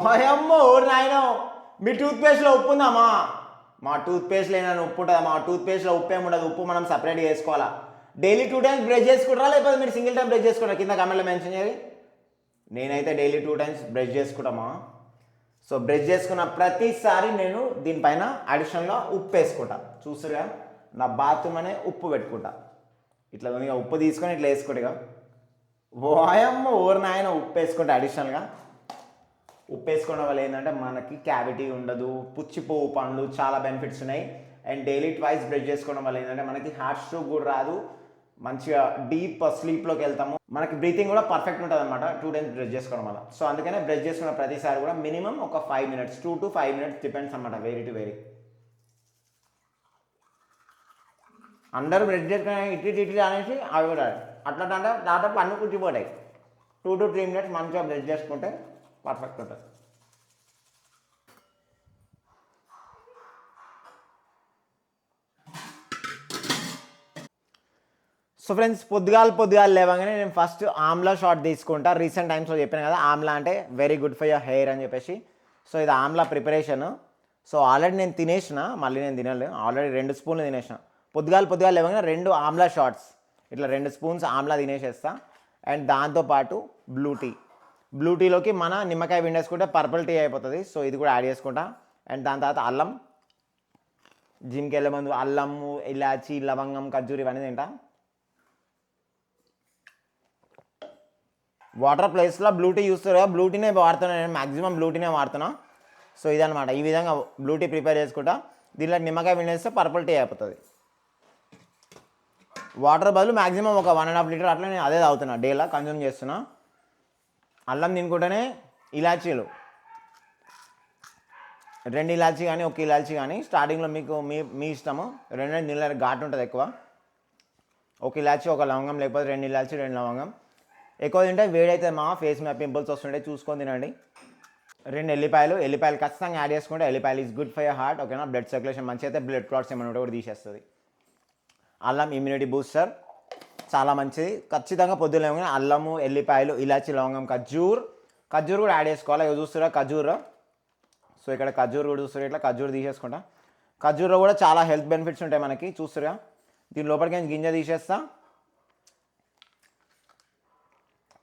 అమ్మో నాయన మీ టూత్పేస్ట్లో ఉప్పు ఉందామా? మా టూత్పేస్ట్లో ఏమైనా ఉప్పు ఉంటుందా? మా టూత్పేస్ట్లో ఉప్పు ఏమి ఉండదు. ఉప్పు మనం సపరేట్గా చేసుకోవాలా. డైలీ 2 టైమ్స్ బ్రష్ చేసుకుంటారా, లేకపోతే మీరు సింగిల్ టైం బ్రష్ చేసుకుంటారా? కింద కమెంట్లో మెన్షన్ చేయాలి. నేనైతే డైలీ 2 టైమ్స్ బ్రష్ చేసుకుంటామా. సో బ్రష్ చేసుకున్న ప్రతిసారి నేను దీనిపైన అడిషనల్గా ఉప్పు వేసుకుంటా. చూసారుగా, నా బాత్రూమ్ అనే ఉప్పు పెట్టుకుంటా. ఇట్లా ఇక ఉప్పు తీసుకొని ఇట్లా వేసుకుంటా. ఇక ఓయమ్మ ఓరు నాయన ఉప్పు వేసుకుంటే అడిషనల్గా ఉప్పు వేసుకోవడం వల్ల ఏంటంటే మనకి క్యావిటీ ఉండదు, పుచ్చిపోవు పండ్లు, చాలా బెనిఫిట్స్ ఉన్నాయి. అండ్ డైలీ ట్వైస్ బ్రష్ చేసుకోవడం వల్ల ఏంటంటే మనకి హార్ట్ స్ట్రోక్ కూడా రాదు, మంచిగా డీప్ స్లీప్లోకి వెళ్తాము. మనకి బ్రీతింగ్ కూడా పర్ఫెక్ట్ ఉంటుంది అనమాట 2 టైమ్స్ బ్రష్ చేసుకోవడం వల్ల. సో అందుకనే బ్రష్ చేసుకున్న ప్రతిసారి కూడా మినిమం ఒక 5 minutes, 2 to 5 minutes డిపెండ్స్ అనమాట, వెరీ టు వెరీ. అందరూ బ్రష్ చేసుకుని ఇటు అనేసి అవి కూడా అట్లా అంటే దాదాపు అన్ని కూర్చిపోతాయి. 2 to 3 minutes మంచిగా బ్రష్ చేసుకుంటే పర్ఫెక్ట్ ఉంటుంది. సో ఫ్రెండ్స్, పొద్దుగాలు లేవగానే నేను ఫస్ట్ ఆమ్లా షాట్ తీసుకుంటా. రీసెంట్ టైమ్స్లో చెప్పాను కదా, ఆమ్లా అంటే very good for your hair అని చెప్పేసి. సో ఇది ఆమ్లా ప్రిపరేషన్. సో ఆల్రెడీ నేను తినేసిన, మళ్ళీ నేను తినలేదు. ఆల్రెడీ 2 స్పూన్లు తినేసిన. పొద్దుగాలు లేవగానే 2 ఆమ్లా షాట్స్, ఇట్లా 2 స్పూన్స్ ఆమ్లా తినేసేస్తా. అండ్ దాంతోపాటు బ్లూ టీలోకి మన నిమ్మకాయ విండేసుకుంటే పర్పుల్ టీ అయిపోతుంది. సో ఇది కూడా యాడ్ చేసుకుంటా. అండ్ దాని తర్వాత అల్లం, జిమ్కి వెళ్ళే ముందు అల్లము, ఇలాచి, లవంగం, ఖర్జూర్ ఇవన్నీ తింటా. వాటర్ ప్లేస్లో బ్లూ టీ యూస్ కదా, బ్లూ టీనే వాడుతున్నా నేను, మ్యాక్సిమం బ్లూ టీనే వాడుతున్నా. సో ఇదనమాట, ఈ విధంగా బ్లూ టీ ప్రిపేర్ చేసుకుంటా. దీంట్లో నిమ్మకాయ విండేస్తే పర్పుల్ టీ అయిపోతుంది. వాటర్ బదులు మ్యాక్సిమం ఒక 1.5 లీటర్ అట్లా నేను అదే తాగుతున్నా, డేలా కన్జ్యూమ్ చేస్తున్నా. అల్లం తినుకుంటేనే ఇలాచీలు 2 ఇలాచీ కానీ 1 ఇలాచీ కానీ, స్టార్టింగ్లో మీకు మీ ఇష్టము. 2 నీళ్ళ ఘాటు ఉంటుంది ఎక్కువ. 1 ఇలాచీ 1 లవంగం, లేకపోతే 2 ఇలాచీ 2 లవంగం. ఎక్కువ తింటే వేడైతే మా ఫేస్ మీద పింపుల్స్ వస్తుంటే చూసుకొని తినండి. 2 ఎల్లిపాయలు ఖచ్చితంగా యాడ్ చేసుకుంటే, ఎల్లిపాయలు is good for your heart, ఓకేనా. బ్లడ్ సర్క్యులేషన్ మంచి అయితే బ్లడ్ క్లాట్స్ ఏమైనా ఉంటే కూడా తీసేస్తుంది. అల్లం ఇమ్యూనిటీ బూస్టర్, చాలా మంచిది. ఖచ్చితంగా పొద్దున్న లేవగానే అల్లము, ఎల్లిపాయలు, ఇలాచి, లవంగం, ఖర్జూర్ కూడా యాడ్ చేసుకోవాలి. ఇక చూస్తురా ఖర్జూర్. సో ఇక్కడ ఖర్జూర్ కూడా చూస్తురా, ఇట్లా ఖర్జూర్ తీసేసుకుంటా. ఖర్జూర్లో కూడా చాలా హెల్త్ బెనిఫిట్స్ ఉంటాయి మనకి, చూస్తురా. దీని లోపలికి గింజ తీసేస్తా,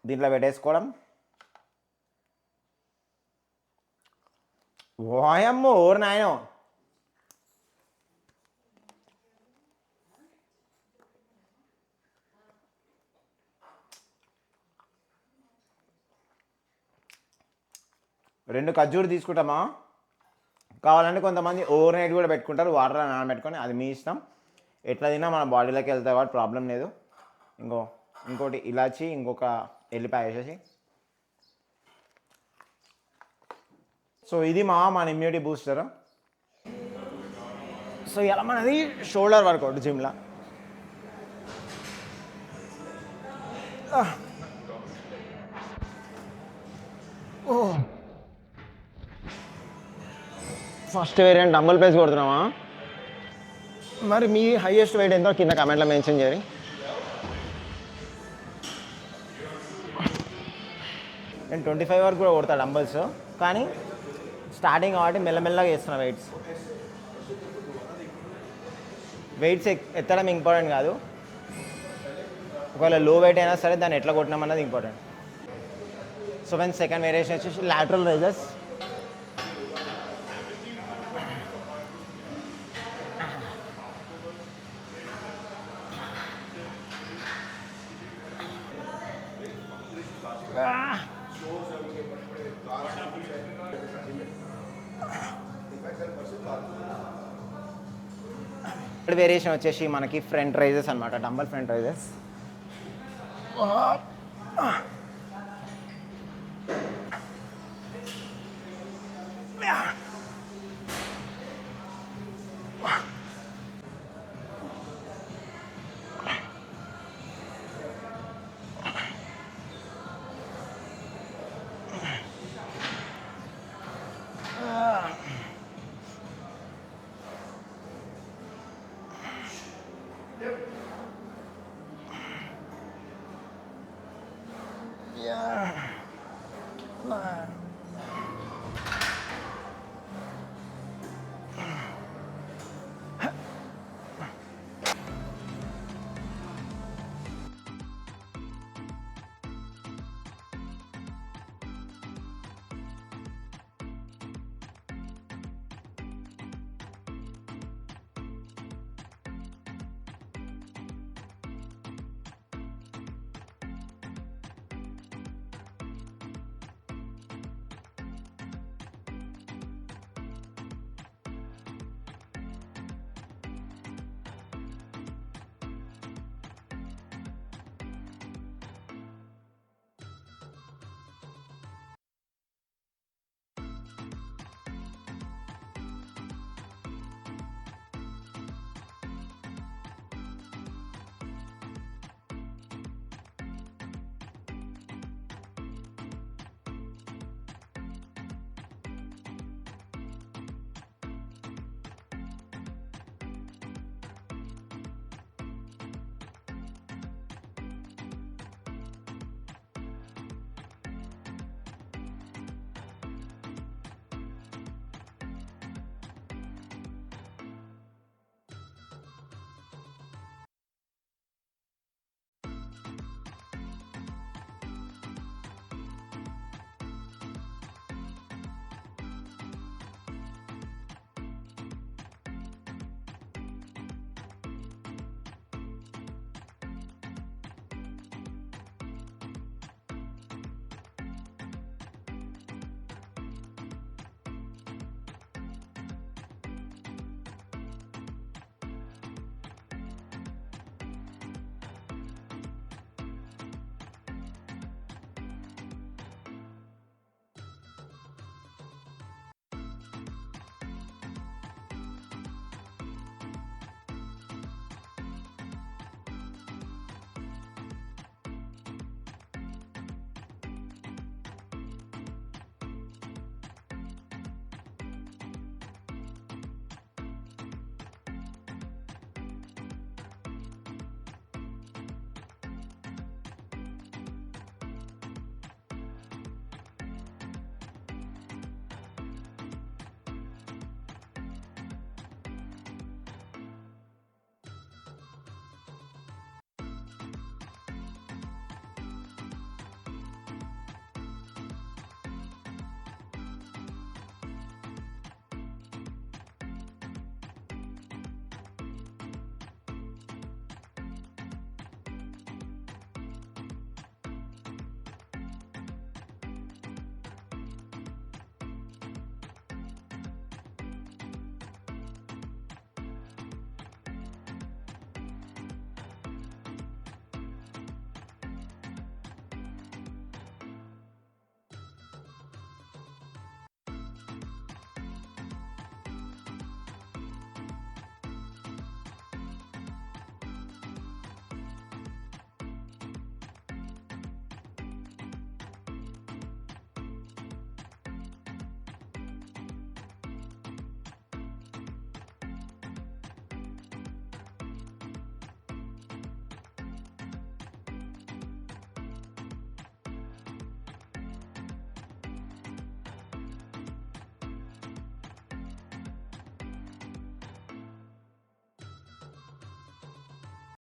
దీంట్లో పెట్టేసుకోవడం. ఓయమ్మో ఓరు నాయనో, రెండు ఖర్జూరు తీసుకుంటామా. కావాలంటే కొంతమంది ఓవర్ నైట్ కూడా పెట్టుకుంటారు, వాటర్లో నానబెట్టుకొని, అది మీ ఇష్టం. ఎట్లా తిన్నా మన బాడీలోకి వెళ్తాయి కాబట్టి ప్రాబ్లం లేదు. ఇంకోటి ఇలాచి, ఇంకొక ఎల్లిపాయ వేసేసి. సో ఇది మన ఇమ్యూనిటీ బూస్టర్. సో ఇలా మనది షోల్డర్ వర్కౌట్ జిమ్లో. ఫస్ట్ వేరియంట్ డంబుల్ ప్రెస్ కొడుతున్నామా. మరి మీ హైయెస్ట్ వెయిట్ ఎంతో కింద కమెంట్లో మెన్షన్ చేయండి. నేను 25 వరకు కూడా కొడతా డంబల్స్, కానీ స్టార్టింగ్ కాబట్టి మెల్లమెల్లగా చేస్తున్నా. వెయిట్స్ ఎత్తడం ఇంపార్టెంట్ కాదు, ఒకవేళ లో వెయిట్ అయినా సరే దాన్ని ఎట్లా కొట్టినాం అన్నది important. So friends, second variation వచ్చేసి లాటరల్ రైజెస్. థర్డ్ వేరియేషన్ వచ్చేసి మనకి ఫ్రంట్ రైజెస్ అనమాట, డంబల్ ఫ్రంట్ రైజెస్.